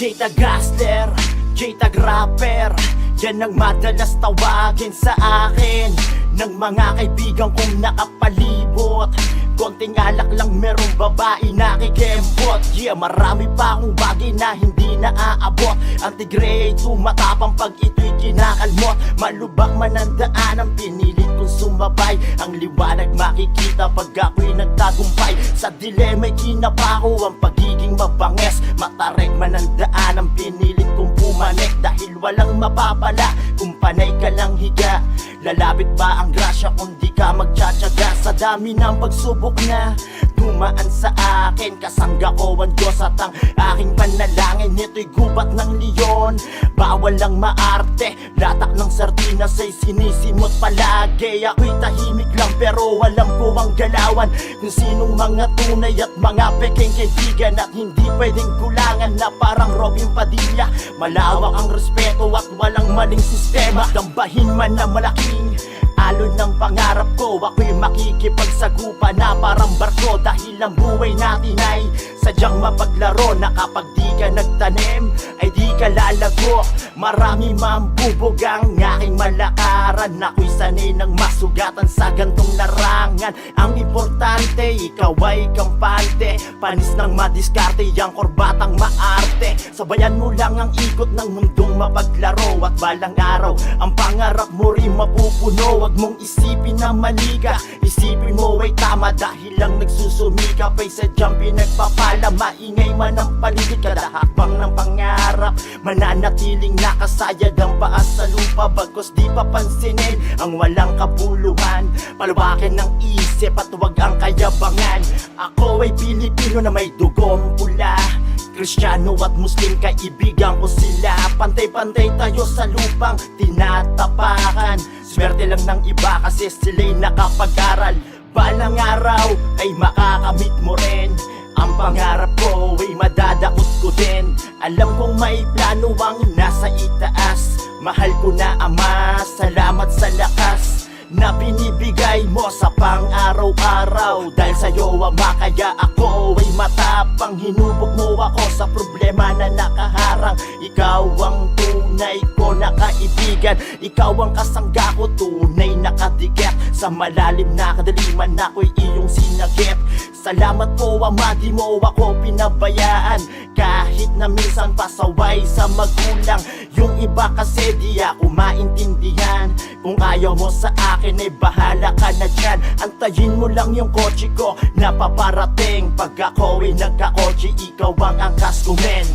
J-Tag Hustler, J-Tag Rapper, yan ang madalas tawagin sa akin ng mga kaibigan kong nakapalibot. Konting alak lang merong babae nakikembot. Yeah, marami pa akong bagay na hindi naaabot. Anti-grade, tumatapang pag ito'y kinakalmot. Malubak man ang daan, ang pinilit kong sumabay. Ang liwanag makikita pag ako'y nagtagumpay. Sa dilema'y kinapako ang pagiging mabanges. Matarek man ang daan, ang pinilit kong pumanek. Dahil walang mapapala kung panay ka lang higa. Lalapit ba ang grasya kung di ka magtsatsaga? Sa dami ng pagsubok na dumaan sa akin, kasangga ko ang Diyos at ang aking panalangin. Ito'y gubat ng leon, bawal lang maarte. Latak ng sardinas ay sinisimot palagi. Ako'y tahimik lang pero alam ko ang galawan kung sinong mga tunay at mga peking kaibigan. At hindi pwedeng kulangan na parang Robin Padilla. Malawak ang respeto at walang maling sistema. Dambahin man na malaking alon ng pangarap ko, ako'y makikipagsagupa na parang barko. Dahil ang buhay natin ay sadyang mapaglaro, na kapag di ka nagtanim ay di ka lalago. Marami mambubog ang aking malakaran, ako'y sanay ng masugatan sa gantong larangan. Ang importante, ikaw ay kampante, panis ng madiskarte, ang korbatang maarte. Sabayan mo lang ang ikot ng mundong mapaglaro, at balang araw ang pangarap mo rin mapupuno. Huwag mong isipin na mali ka, isipin mo ay tama. Dahil lang nagsusumikap ay sadyang pinagpapala. Maingay man ang paligid, kada hakbang ng pangarap mananatiling nakasayad ang paa sa lupa. Bagkus di papansinin ang walang kabuluhan, paluwakin ng isip at huwag ang kayabangan. Ako ay Pilipino na may dugong pula, Kristiyano at Muslim, kaibigan ko sila. Pantay-pantay tayo sa lupang tinatapakan. Swerte lang ng iba kasi sila'y nakapag-aral. Balang araw ay makakamit mo rin ang pangarap ko, ay madadakot ko din. Alam kong may plano ang nasa itaas. Mahal ko na Ama, salamat sa lakas na binibigay mo sa pang-araw-araw. Dahil sa'yo Ama, kaya ako ay matapang. Hinubog mo ako sa problema na nakaharang. Ikaw ang tunay ko na kaibigan, ikaw ang kasangga ko, tunay na kadikit. Sa malalim na kadaliman ako'y iyong sinagip. Salamat po Ama, di mo ako pinabayaan. Kahit na minsan pasaway sa magulang, yung iba kasi di ako maintindihan. Kung ayaw mo sa akin ay bahala ka na dyan. Antayin mo lang yung kotse ko na paparating. Pag ako ay nagka-kotse, ikaw ang angkas ko men.